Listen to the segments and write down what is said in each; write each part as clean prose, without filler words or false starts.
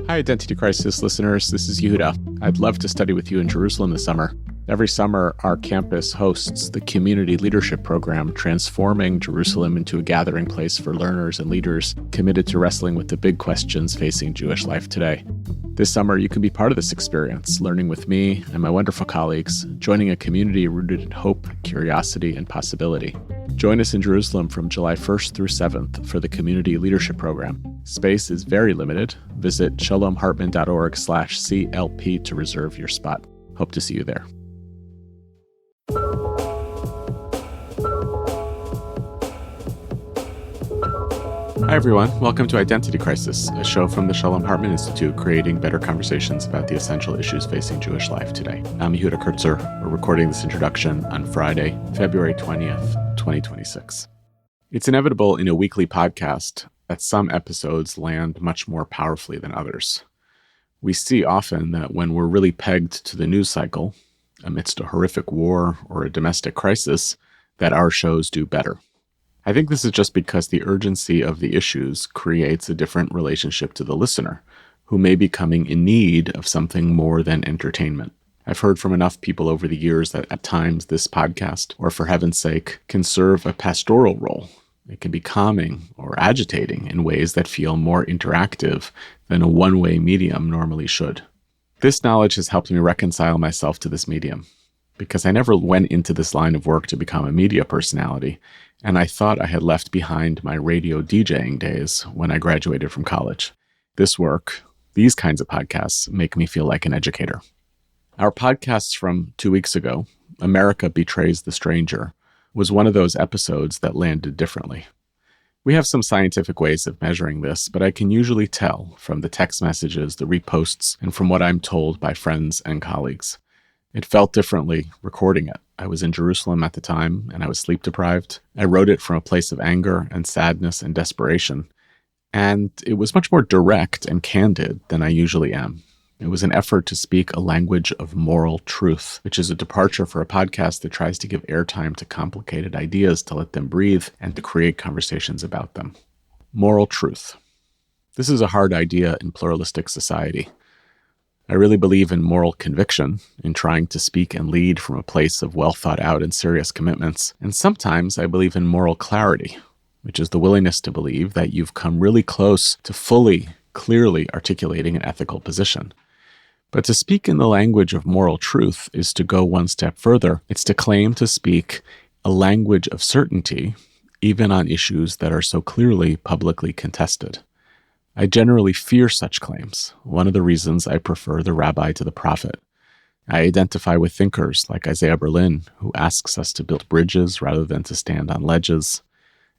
Hi, Identity Crisis listeners. This is Yehuda. I'd love to study with you in Jerusalem this summer. Every summer, our campus hosts the Community Leadership Program, transforming Jerusalem into a gathering place for learners and leaders committed to wrestling with the big questions facing Jewish life today. This summer, you can be part of this experience, learning with me and my wonderful colleagues, joining a community rooted in hope, curiosity, and possibility. Join us in Jerusalem from July 1st through 7th for the Community Leadership Program. Space is very limited. Visit shalomhartman.org/CLP to reserve your spot. Hope to see you there. Hi, everyone. Welcome to Identity Crisis, a show from the Shalom Hartman Institute, creating better conversations about the essential issues facing Jewish life today. I'm Yehuda Kurtzer. We're recording this introduction on Friday, February 20th, 2026. It's inevitable in a weekly podcast that some episodes land much more powerfully than others. We see often that when we're really pegged to the news cycle, amidst a horrific war or a domestic crisis, that our shows do better. I think this is just because the urgency of the issues creates a different relationship to the listener, who may be coming in need of something more than entertainment. I've heard from enough people over the years that at times this podcast, or for heaven's sake, can serve a pastoral role. It can be calming or agitating in ways that feel more interactive than a one-way medium normally should. This knowledge has helped me reconcile myself to this medium, because I never went into this line of work to become a media personality, and I thought I had left behind my radio DJing days when I graduated from college. This work, these kinds of podcasts, make me feel like an educator. Our podcasts from 2 weeks ago, America Betrays the Stranger, was one of those episodes that landed differently. We have some scientific ways of measuring this, but I can usually tell from the text messages, the reposts, and from what I'm told by friends and colleagues. It felt differently recording it. I was in Jerusalem at the time, and I was sleep deprived. I wrote it from a place of anger and sadness and desperation, and it was much more direct and candid than I usually am. It was an effort to speak a language of moral truth, which is a departure for a podcast that tries to give airtime to complicated ideas, to let them breathe, and to create conversations about them. Moral truth. This is a hard idea in pluralistic society. I really believe in moral conviction, in trying to speak and lead from a place of well thought out and serious commitments. And sometimes I believe in moral clarity, which is the willingness to believe that you've come really close to fully, clearly articulating an ethical position. But to speak in the language of moral truth is to go one step further. It's to claim to speak a language of certainty, even on issues that are so clearly publicly contested. I generally fear such claims, one of the reasons I prefer the rabbi to the prophet. I identify with thinkers like Isaiah Berlin, who asks us to build bridges rather than to stand on ledges,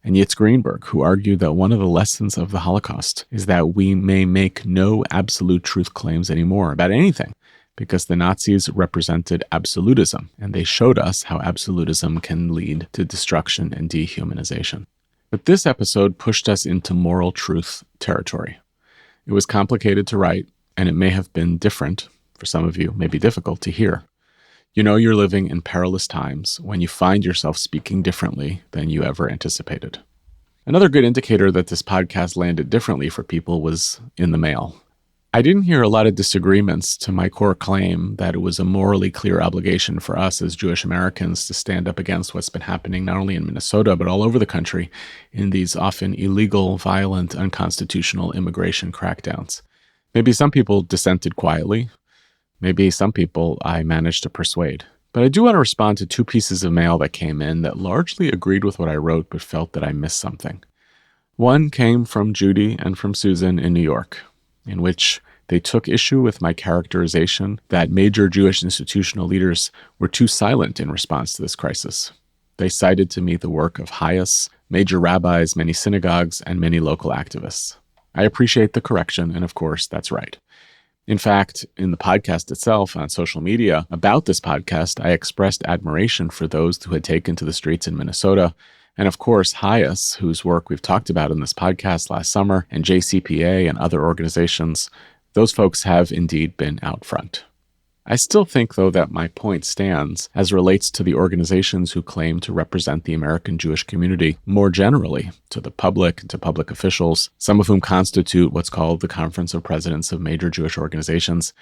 and Yitz Greenberg, who argued that one of the lessons of the Holocaust is that we may make no absolute truth claims anymore about anything, because the Nazis represented absolutism, and they showed us how absolutism can lead to destruction and dehumanization. But this episode pushed us into moral truth territory. It was complicated to write, and it may have been different, for some of you, maybe difficult to hear. You know you're living in perilous times when you find yourself speaking differently than you ever anticipated. Another good indicator that this podcast landed differently for people was in the mail. I didn't hear a lot of disagreements to my core claim that it was a morally clear obligation for us as Jewish Americans to stand up against what's been happening not only in Minnesota, but all over the country in these often illegal, violent, unconstitutional immigration crackdowns. Maybe some people dissented quietly. Maybe some people I managed to persuade. But I do want to respond to 2 pieces of mail that came in that largely agreed with what I wrote, but felt that I missed something. One came from Judy and from Susan in New York, in which they took issue with my characterization that major Jewish institutional leaders were too silent in response to this crisis. They cited to me the work of Hayas, major rabbis, many synagogues, and many local activists. I appreciate the correction, and of course, that's right. In fact, in the podcast itself on social media about this podcast, I expressed admiration for those who had taken to the streets in Minnesota. And of course, Hayas, whose work we've talked about in this podcast last summer, and JCPA and other organizations, those folks have indeed been out front. I still think, though, that my point stands as relates to the organizations who claim to represent the American Jewish community more generally, to the public and to public officials, some of whom constitute what's called the Conference of Presidents of Major Jewish Organizations.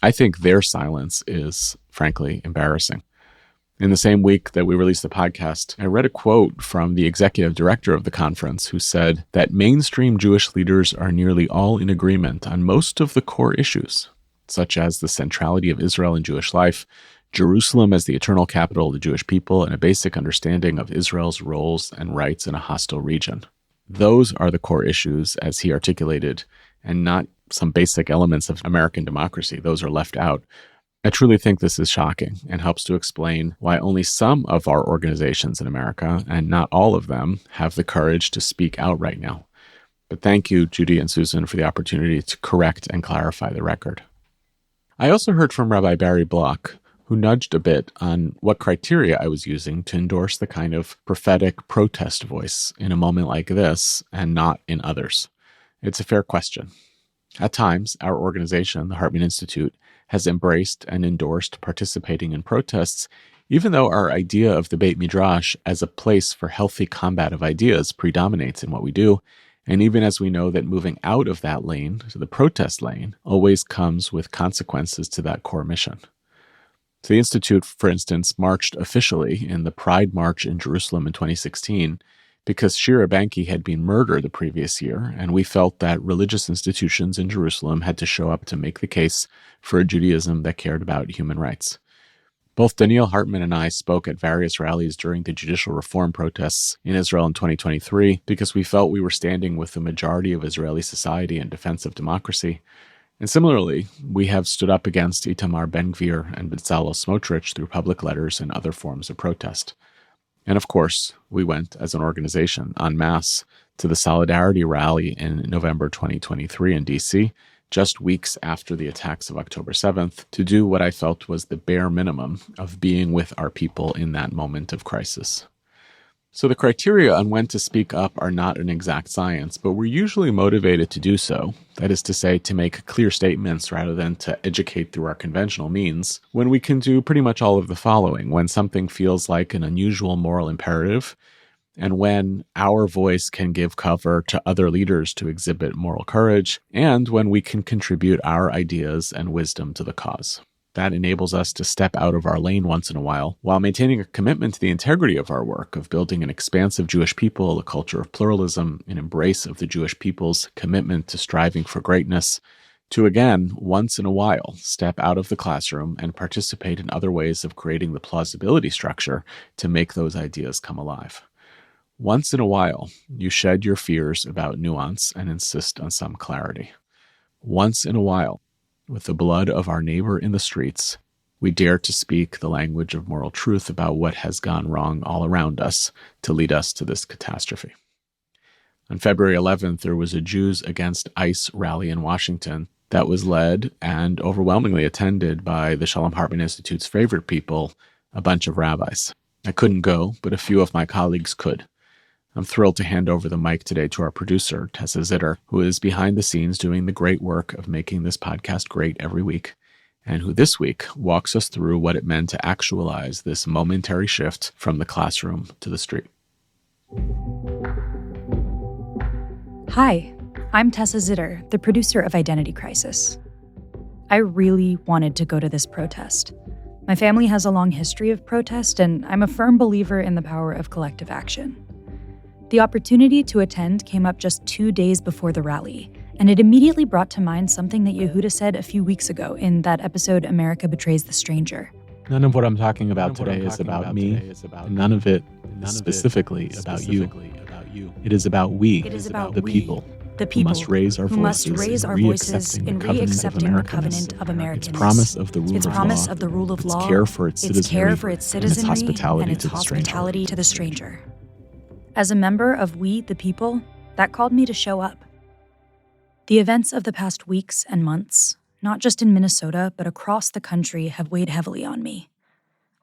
I think their silence is, frankly, embarrassing. In the same week that we released the podcast, I read a quote from the executive director of the conference who said that mainstream Jewish leaders are nearly all in agreement on most of the core issues, such as the centrality of Israel in Jewish life, Jerusalem as the eternal capital of the Jewish people, and a basic understanding of Israel's roles and rights in a hostile region. Those are the core issues as he articulated, and not some basic elements of American democracy. Those are left out. I truly think this is shocking and helps to explain why only some of our organizations in America, and not all of them, have the courage to speak out right now. But thank you, Judy and Susan, for the opportunity to correct and clarify the record. I also heard from Rabbi Barry Block, who nudged a bit on what criteria I was using to endorse the kind of prophetic protest voice in a moment like this and not in others. It's a fair question. At times, our organization, the Hartman Institute, has embraced and endorsed participating in protests, even though our idea of the beit midrash as a place for healthy combat of ideas predominates in what we do, and even as we know that moving out of that lane, to the protest lane, always comes with consequences to that core mission. So the Institute, for instance, marched officially in the Pride March in Jerusalem in 2016 because Shira Banki had been murdered the previous year, and we felt that religious institutions in Jerusalem had to show up to make the case for a Judaism that cared about human rights. Both Daniel Hartman and I spoke at various rallies during the judicial reform protests in Israel in 2023 because we felt we were standing with the majority of Israeli society in defense of democracy. And similarly, we have stood up against Itamar Ben-Gvir and Bezalel Smotrich through public letters and other forms of protest. And of course, we went as an organization en masse to the Solidarity Rally in November 2023 in DC, just weeks after the attacks of October 7th, to do what I felt was the bare minimum of being with our people in that moment of crisis. So the criteria on when to speak up are not an exact science, but we're usually motivated to do so, that is to say, to make clear statements rather than to educate through our conventional means, when we can do pretty much all of the following: when something feels like an unusual moral imperative, and when our voice can give cover to other leaders to exhibit moral courage, and when we can contribute our ideas and wisdom to the cause. That enables us to step out of our lane once in a while maintaining a commitment to the integrity of our work of building an expansive Jewish people, a culture of pluralism, an embrace of the Jewish people's commitment to striving for greatness, to again, once in a while, step out of the classroom and participate in other ways of creating the plausibility structure to make those ideas come alive. Once in a while, you shed your fears about nuance and insist on some clarity. Once in a while, with the blood of our neighbor in the streets, we dare to speak the language of moral truth about what has gone wrong all around us to lead us to this catastrophe. On February 11th, there was a Jews Against ICE rally in Washington that was led and overwhelmingly attended by the Shalom Hartman Institute's favorite people, a bunch of rabbis. I couldn't go, but a few of my colleagues could. I'm thrilled to hand over the mic today to our producer, Tessa Zitter, who is behind the scenes doing the great work of making this podcast great every week, and who this week walks us through what it meant to actualize this momentary shift from the classroom to the street. Hi, I'm Tessa Zitter, the producer of Identity Crisis. I really wanted to go to this protest. My family has a long history of protest, and I'm a firm believer in the power of collective action. The opportunity to attend came up just 2 days before the rally, and it immediately brought to mind something that Yehuda said a few weeks ago in that episode, America Betrays the Stranger. None of what I'm talking about today is about me, and none of it is specifically about you. It is about we, the people, who must raise our voices in re-accepting the covenant of Americanness, its promise of the rule of law, its care for its citizenry, and its hospitality to the stranger. As a member of We, the People, that called me to show up. The events of the past weeks and months, not just in Minnesota, but across the country, have weighed heavily on me.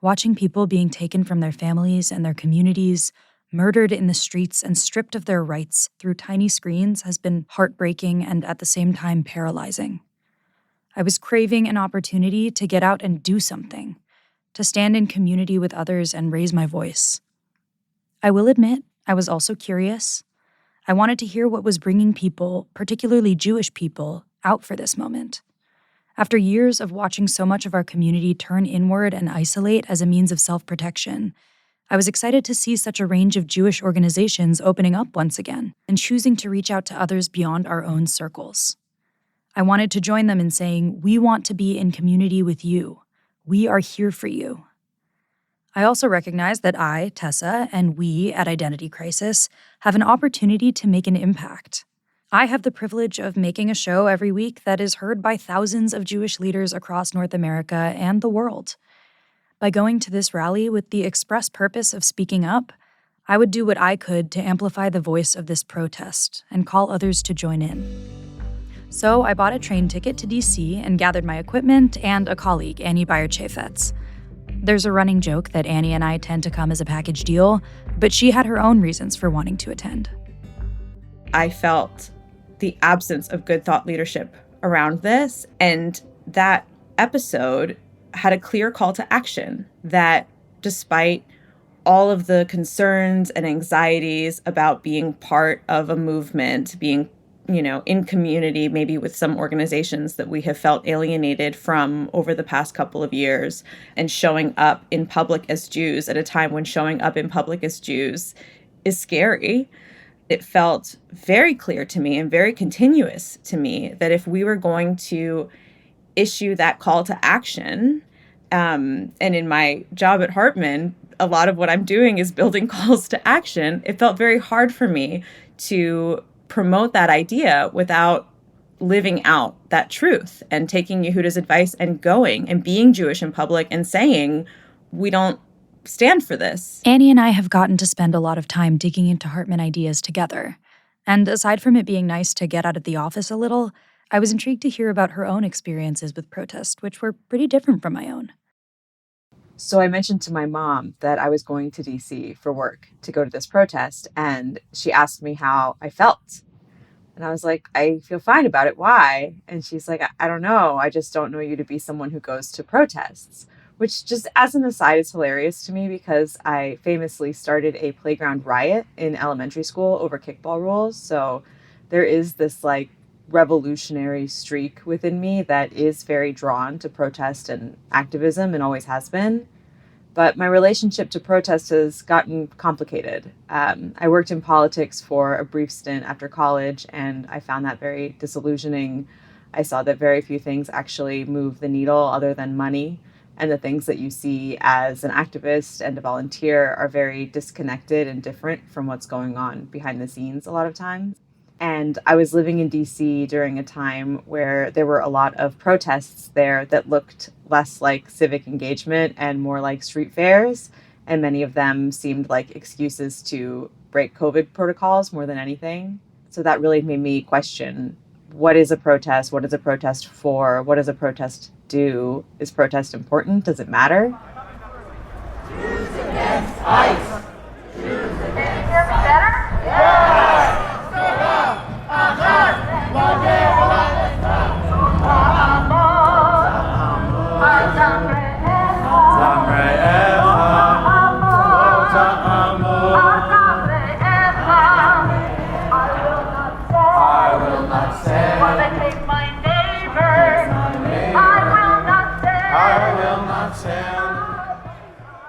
Watching people being taken from their families and their communities, murdered in the streets and stripped of their rights through tiny screens has been heartbreaking and at the same time paralyzing. I was craving an opportunity to get out and do something, to stand in community with others and raise my voice. I will admit, I was also curious. I wanted to hear what was bringing people, particularly Jewish people, out for this moment. After years of watching so much of our community turn inward and isolate as a means of self-protection, I was excited to see such a range of Jewish organizations opening up once again and choosing to reach out to others beyond our own circles. I wanted to join them in saying, we want to be in community with you. We are here for you. I also recognize that I, Tessa, and we at Identity Crisis have an opportunity to make an impact. I have the privilege of making a show every week that is heard by thousands of Jewish leaders across North America and the world. By going to this rally with the express purpose of speaking up, I would do what I could to amplify the voice of this protest and call others to join in. So I bought a train ticket to DC and gathered my equipment and a colleague, Annie Beyer-Chafets. There's a running joke that Annie and I tend to come as a package deal, but she had her own reasons for wanting to attend. I felt the absence of good thought leadership around this, and that episode had a clear call to action that despite all of the concerns and anxieties about being part of a movement, being, in community, maybe with some organizations that we have felt alienated from over the past couple of years, and showing up in public as Jews at a time when showing up in public as Jews is scary. It felt very clear to me and very continuous to me that if we were going to issue that call to action, and in my job at Hartman, a lot of what I'm doing is building calls to action. It felt very hard for me to promote that idea without living out that truth and taking Yehuda's advice and going and being Jewish in public and saying, we don't stand for this. Annie and I have gotten to spend a lot of time digging into Hartman ideas together. And aside from it being nice to get out of the office a little, I was intrigued to hear about her own experiences with protest, which were pretty different from my own. So I mentioned to my mom that I was going to DC for work to go to this protest, and she asked me how I felt. And I was like, I feel fine about it. Why? And she's like, I don't know. I just don't know you to be someone who goes to protests, which just as an aside is hilarious to me because I famously started a playground riot in elementary school over kickball rules. So there is this revolutionary streak within me that is very drawn to protest and activism and always has been. But my relationship to protest has gotten complicated. I worked in politics for a brief stint after college, and I found that very disillusioning. I saw that very few things actually move the needle other than money, and the things that you see as an activist and a volunteer are very disconnected and different from what's going on behind the scenes a lot of times. And I was living in DC during a time where there were a lot of protests there that looked less like civic engagement and more like street fairs. And many of them seemed like excuses to break COVID protocols more than anything. So that really made me question, what is a protest? What is a protest for? What does a protest do? Is protest important? Does it matter? Jews against ICE. Jews against ICE. Can you hear me better? Yeah!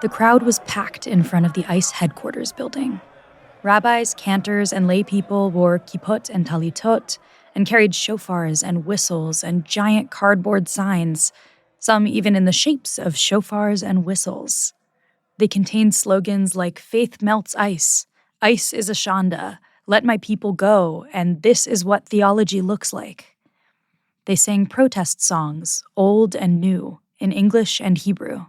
The crowd was packed in front of the ICE headquarters building. Rabbis, cantors, and lay people wore kippot and talitot and carried shofars and whistles and giant cardboard signs, some even in the shapes of shofars and whistles. They contained slogans like "Faith melts ice," "Ice is a shanda," "Let my people go," and "This is what theology looks like." They sang protest songs, old and new, in English and Hebrew.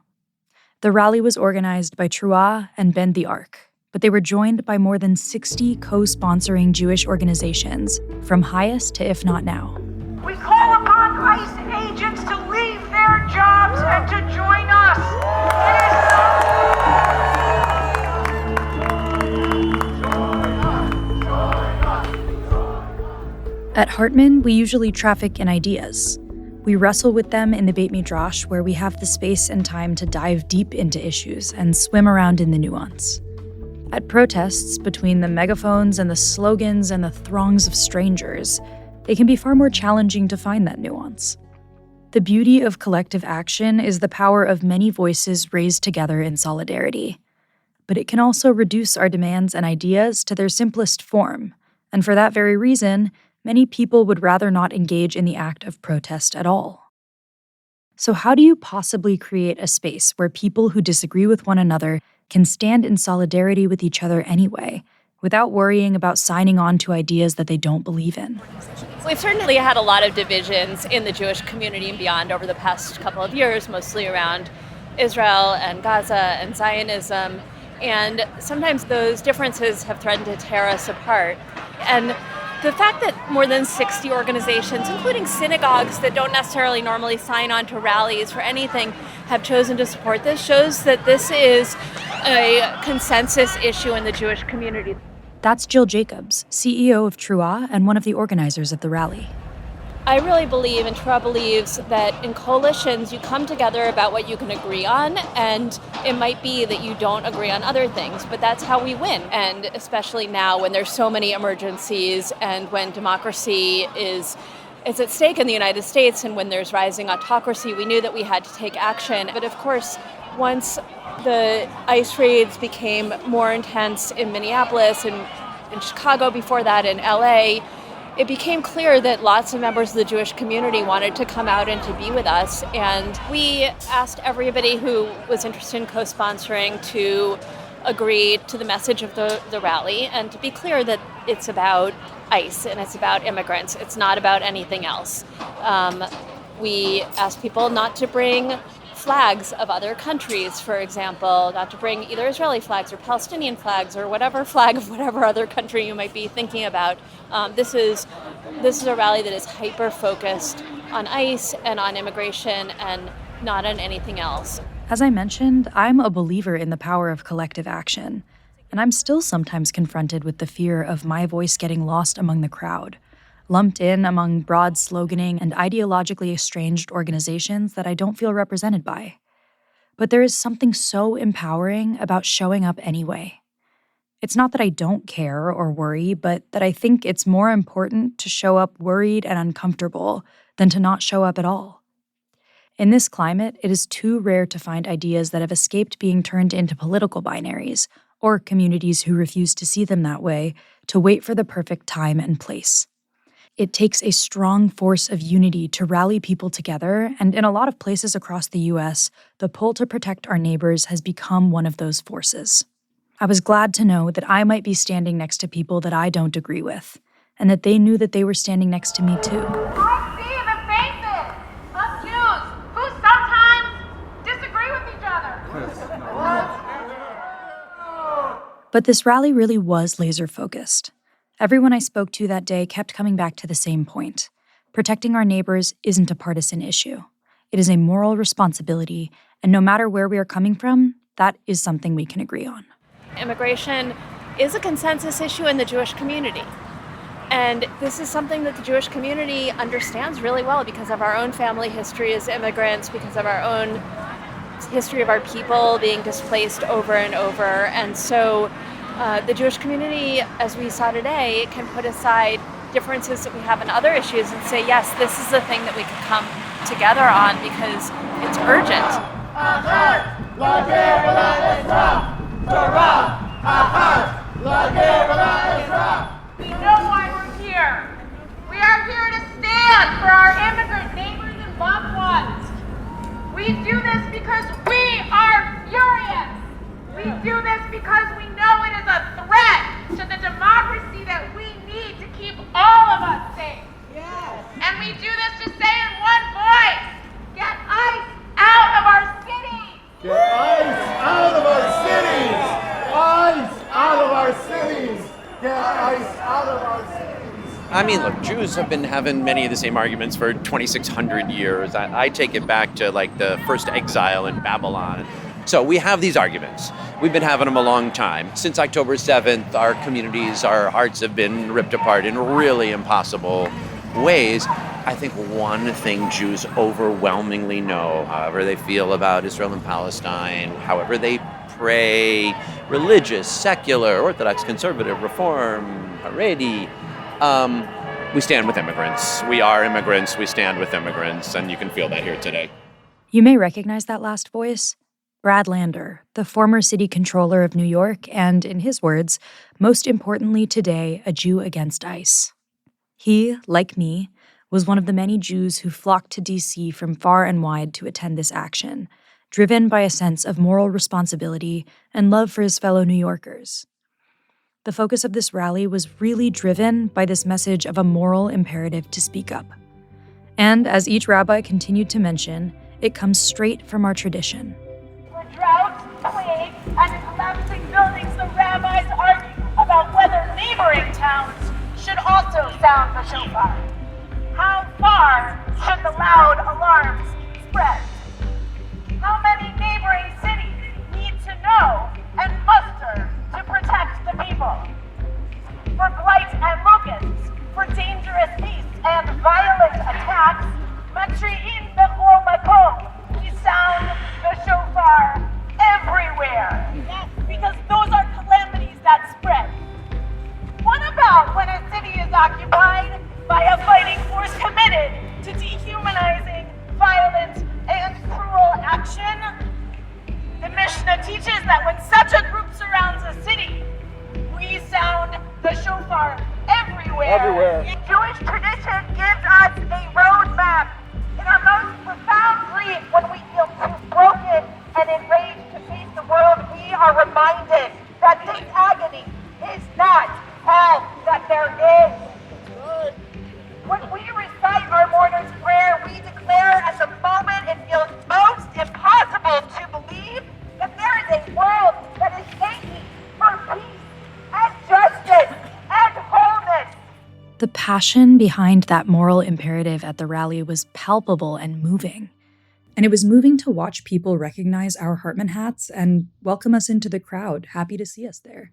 The rally was organized by Truah and Bend the Ark, but they were joined by more than 60 co-sponsoring Jewish organizations, from Highest to If Not Now. We call upon ICE agents to leave their jobs and to join us. At Hartman, we usually traffic in ideas. We wrestle with them in the beit midrash, where we have the space and time to dive deep into issues and swim around in the nuance. At protests, between the megaphones and the slogans and the throngs of strangers, it can be far more challenging to find that nuance. The beauty of collective action is the power of many voices raised together in solidarity. But it can also reduce our demands and ideas to their simplest form, and for that very reason, many people would rather not engage in the act of protest at all. So how do you possibly create a space where people who disagree with one another can stand in solidarity with each other anyway, without worrying about signing on to ideas that they don't believe in? We've certainly had a lot of divisions in the Jewish community and beyond over the past couple of years, mostly around Israel and Gaza and Zionism. And sometimes those differences have threatened to tear us apart. And the fact that more than 60 organizations, including synagogues that don't necessarily normally sign on to rallies for anything, have chosen to support this shows that this is a consensus issue in the Jewish community. That's Jill Jacobs, CEO of Truah and one of the organizers of the rally. I really believe, and Truah believes, that in coalitions you come together about what you can agree on, and it might be that you don't agree on other things, but that's how we win. And especially now when there's so many emergencies and when democracy is at stake in the United States and when there's rising autocracy, we knew that we had to take action. But of course, once the ICE raids became more intense in Minneapolis and in Chicago, before that in LA, it became clear that lots of members of the Jewish community wanted to come out and to be with us. And we asked everybody who was interested in co-sponsoring to agree to the message of the rally and to be clear that it's about ICE and it's about immigrants. It's not about anything else. We asked people not to bring flags of other countries, for example, not to bring either Israeli flags or Palestinian flags or whatever flag of whatever other country you might be thinking about. This is a rally that is hyper-focused on ICE and on immigration and not on anything else. As I mentioned, I'm a believer in the power of collective action, and I'm still sometimes confronted with the fear of my voice getting lost among the crowd, lumped in among broad sloganing and ideologically estranged organizations that I don't feel represented by. But there is something so empowering about showing up anyway. It's not that I don't care or worry, but that I think it's more important to show up worried and uncomfortable than to not show up at all. In this climate, it is too rare to find ideas that have escaped being turned into political binaries, or communities who refuse to see them that way, to wait for the perfect time and place. It takes a strong force of unity to rally people together, and in a lot of places across the U.S., the pull to protect our neighbors has become one of those forces. I was glad to know that I might be standing next to people that I don't agree with, and that they knew that they were standing next to me too. I see the faces of Jews who sometimes disagree with each other. But this rally really was laser-focused. Everyone I spoke to that day kept coming back to the same point. Protecting our neighbors isn't a partisan issue. It is a moral responsibility, and no matter where we are coming from, that is something we can agree on. Immigration is a consensus issue in the Jewish community. And this is something that the Jewish community understands really well because of our own family history as immigrants, because of our own history of our people being displaced over and over. And so the Jewish community, as we saw today, can put aside differences that we have in other issues and say, yes, this is the thing that we can come together on because it's urgent. We know why we're here. We are here to stand for our immigrant neighbors and loved ones. We do this because we are furious. We do this because we know it is a threat to the democracy that we need to keep all of us safe. Yes. And we do this to say in one voice, get ICE out of our cities. Get ICE out of our cities. ICE out of our cities. Get ICE out of our cities. I mean, look, Jews have been having many of the same arguments for 2,600 years. I take it back to like the first exile in Babylon. So we have these arguments. We've been having them a long time. Since October 7th, our communities, our hearts have been ripped apart in really impossible ways. I think one thing Jews overwhelmingly know, however they feel about Israel and Palestine, however they pray, religious, secular, Orthodox, conservative, Reform, Haredi, we stand with immigrants. We are immigrants. We stand with immigrants, and you can feel that here today. You may recognize that last voice. Brad Lander, the former city controller of New York, and, in his words, most importantly today, a Jew against ICE. He, like me, was one of the many Jews who flocked to D.C. from far and wide to attend this action, driven by a sense of moral responsibility and love for his fellow New Yorkers. The focus of this rally was really driven by this message of a moral imperative to speak up. And as each rabbi continued to mention, it comes straight from our tradition. For drought, plague, and collapsing buildings, the rabbis argue about whether neighboring towns should also sound the shofar. How far should the loud alarms spread? How many neighboring cities need to know and muster to protect the people? For blight and locusts, for dangerous beasts and violent attacks, Matri'in bechol makom, we sound the shofar everywhere. Because those are calamities that spread. What about when a city is occupied by a fighting force committed to dehumanizing, violent, and cruel action? The Mishnah teaches that when such a group surrounds a city, we sound the shofar everywhere. Jewish tradition gives us a roadmap. In our most profound grief, when we feel too broken and enraged to face the world, we are reminded that this agony is not all that there is. When we recite our mourner's prayer, we declare at the moment it feels most impossible to believe that there is a world that is aching for peace and justice and wholeness. The passion behind that moral imperative at the rally was palpable and moving. And it was moving to watch people recognize our Hartman hats and welcome us into the crowd, happy to see us there.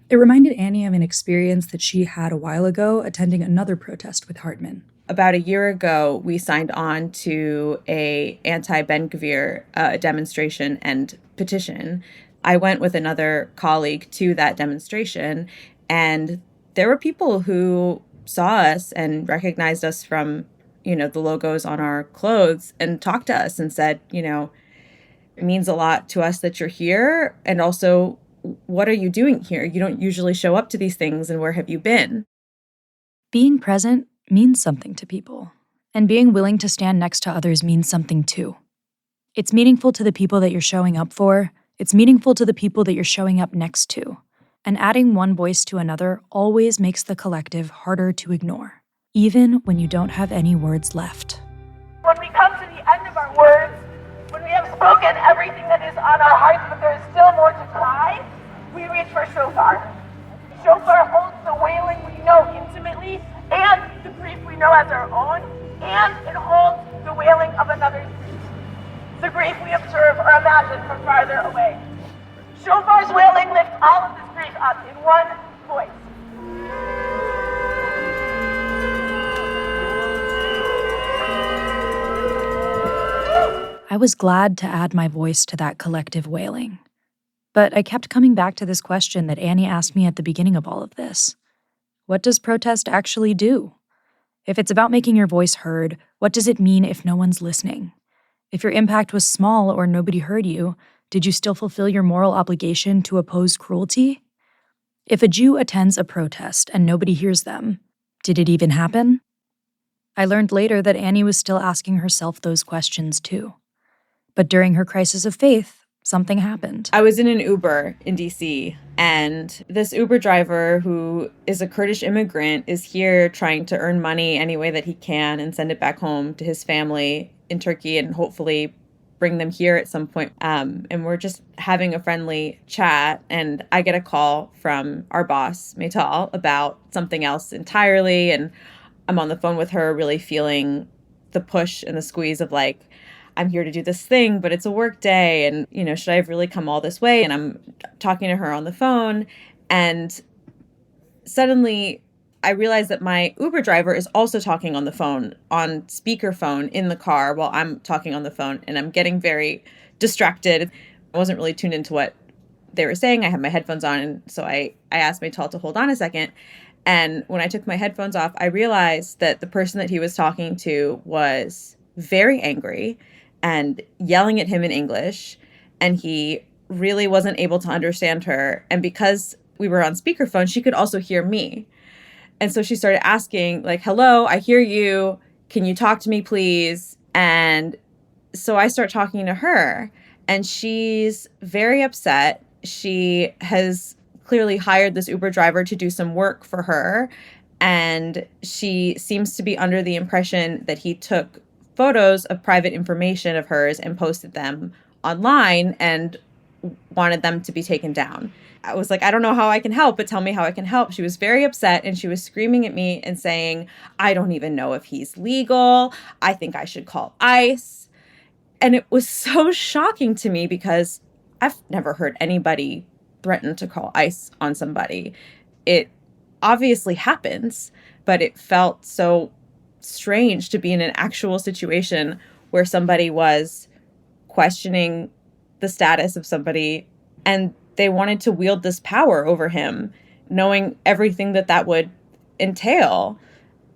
It reminded Annie of an experience that she had a while ago attending another protest with Hartman. About a year ago, we signed on to a anti-Ben Gvir demonstration and petition. I went with another colleague to that demonstration, and there were people who saw us and recognized us from, the logos on our clothes and talked to us and said, it means a lot to us that you're here, and also, what are you doing here? You don't usually show up to these things, and where have you been? Being present means something to people, and being willing to stand next to others means something too. It's meaningful to the people that you're showing up for, it's meaningful to the people that you're showing up next to, and adding one voice to another always makes the collective harder to ignore, even when you don't have any words left. When we come to the end of our words, when we have spoken everything that is on our hearts, but there is still more to cry, we reach for shofar. Shofar holds the wailing we know intimately and the grief we know as our own, and it holds the wailing of another's grief, the grief we observe or imagine from farther away. Shofar's wailing lifts all of this grief up in one voice. I was glad to add my voice to that collective wailing. But I kept coming back to this question that Annie asked me at the beginning of all of this. What does protest actually do? If it's about making your voice heard, what does it mean if no one's listening? If your impact was small or nobody heard you, did you still fulfill your moral obligation to oppose cruelty? If a Jew attends a protest and nobody hears them, did it even happen? I learned later that Annie was still asking herself those questions too. But during her crisis of faith, something happened. I was in an Uber in DC, and this Uber driver, who is a Kurdish immigrant, is here trying to earn money any way that he can and send it back home to his family in Turkey and hopefully bring them here at some point. And we're just having a friendly chat, and I get a call from our boss, Maytal, about something else entirely, and I'm on the phone with her really feeling the push and the squeeze of like, I'm here to do this thing, but it's a work day. And, should I have really come all this way? And I'm talking to her on the phone. And suddenly I realized that my Uber driver is also talking on the phone, on speakerphone in the car while I'm talking on the phone, and I'm getting very distracted. I wasn't really tuned into what they were saying. I had my headphones on, and so I asked my Tal to hold on a second. And when I took my headphones off, I realized that the person that he was talking to was very angry and yelling at him in English, and he really wasn't able to understand her. And because we were on speakerphone, she could also hear me. And so she started asking, like, hello, I hear you. Can you talk to me, please? And so I start talking to her, and she's very upset. She has clearly hired this Uber driver to do some work for her. And she seems to be under the impression that he took photos of private information of hers and posted them online and wanted them to be taken down. I was like, I don't know how I can help, but tell me how I can help. She was very upset, and she was screaming at me and saying, I don't even know if he's legal. I think I should call ICE. And it was so shocking to me because I've never heard anybody threaten to call ICE on somebody. It obviously happens, but it felt so strange to be in an actual situation where somebody was questioning the status of somebody, and they wanted to wield this power over him, knowing everything that would entail.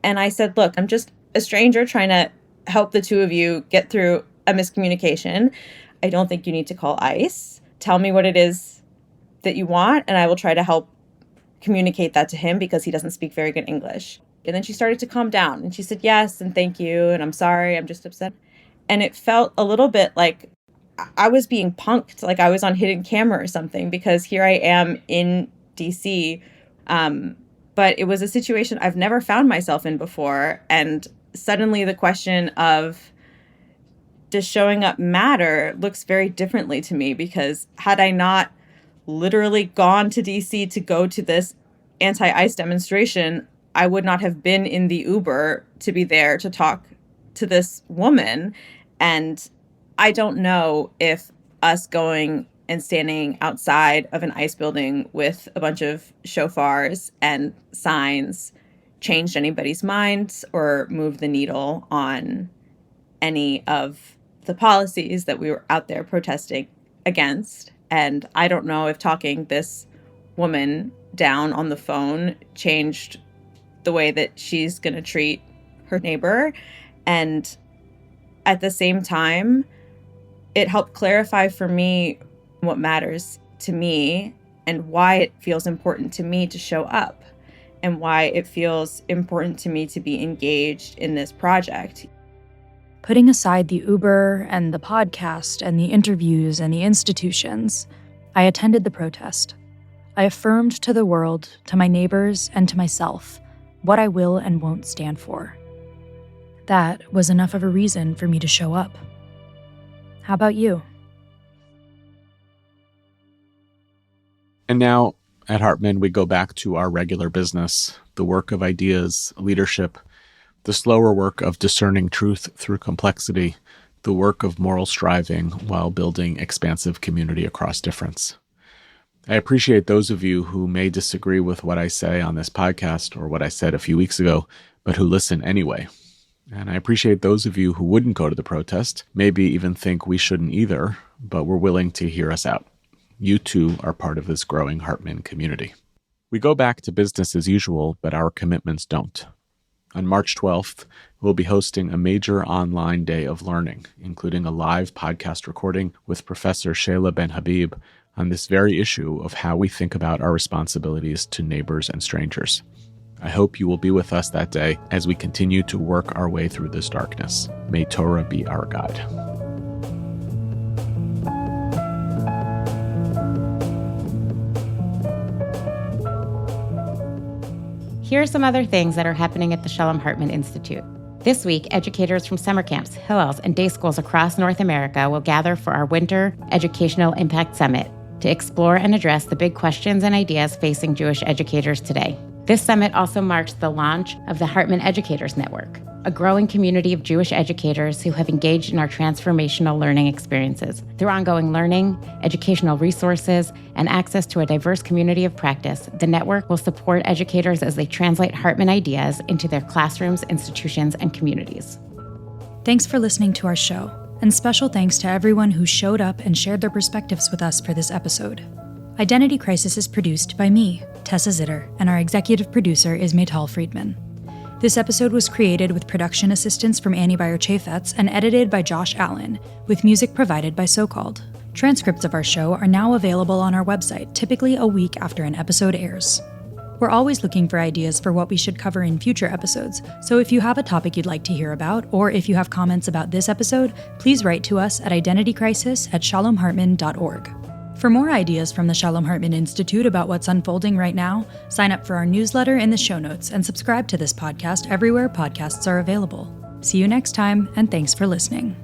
And I said, look, I'm just a stranger trying to help the two of you get through a miscommunication. I don't think you need to call ICE. Tell me what it is that you want, and I will try to help communicate that to him because he doesn't speak very good English. And then she started to calm down, and she said, yes, and thank you, and I'm sorry, I'm just upset. And it felt a little bit like I was being punked, like I was on hidden camera or something, because here I am in DC. But it was a situation I've never found myself in before. And suddenly the question of, does showing up matter, looks very differently to me, because had I not literally gone to DC to go to this anti-ICE demonstration, I would not have been in the Uber to be there to talk to this woman. And I don't know if us going and standing outside of an ICE building with a bunch of shofars and signs changed anybody's minds or moved the needle on any of the policies that we were out there protesting against. And I don't know if talking this woman down on the phone changed the way that she's going to treat her neighbor. And at the same time, it helped clarify for me what matters to me and why it feels important to me to show up and why it feels important to me to be engaged in this project. Putting aside the Uber and the podcast and the interviews and the institutions, I attended the protest. I affirmed to the world, to my neighbors, and to myself what I will and won't stand for. That was enough of a reason for me to show up. How about you? And now at Hartman, we go back to our regular business, the work of ideas, leadership, the slower work of discerning truth through complexity, the work of moral striving while building expansive community across difference. I appreciate those of you who may disagree with what I say on this podcast or what I said a few weeks ago, but who listen anyway. And I appreciate those of you who wouldn't go to the protest, maybe even think we shouldn't either, but were willing to hear us out. You too are part of this growing Hartman community. We go back to business as usual, but our commitments don't. On March 12th, we'll be hosting a major online day of learning, including a live podcast recording with Professor Shayla Ben-Habib on this very issue of how we think about our responsibilities to neighbors and strangers. I hope you will be with us that day as we continue to work our way through this darkness. May Torah be our guide. Here are some other things that are happening at the Shalom Hartman Institute. This week, educators from summer camps, Hillels, and day schools across North America will gather for our Winter Educational Impact Summit to explore and address the big questions and ideas facing Jewish educators today. This summit also marks the launch of the Hartman Educators Network, a growing community of Jewish educators who have engaged in our transformational learning experiences. Through ongoing learning, educational resources, and access to a diverse community of practice, the network will support educators as they translate Hartman ideas into their classrooms, institutions, and communities. Thanks for listening to our show, and special thanks to everyone who showed up and shared their perspectives with us for this episode. Identity Crisis is produced by me, Tessa Zitter, and our executive producer is Maytal Friedman. This episode was created with production assistance from Annie Beyer-Chafets and edited by Josh Allen, with music provided by SoCalled. Transcripts of our show are now available on our website, typically a week after an episode airs. We're always looking for ideas for what we should cover in future episodes, so if you have a topic you'd like to hear about, or if you have comments about this episode, please write to us at identitycrisis@shalomhartman.org. For more ideas from the Shalom Hartman Institute about what's unfolding right now, sign up for our newsletter in the show notes and subscribe to this podcast everywhere podcasts are available. See you next time, and thanks for listening.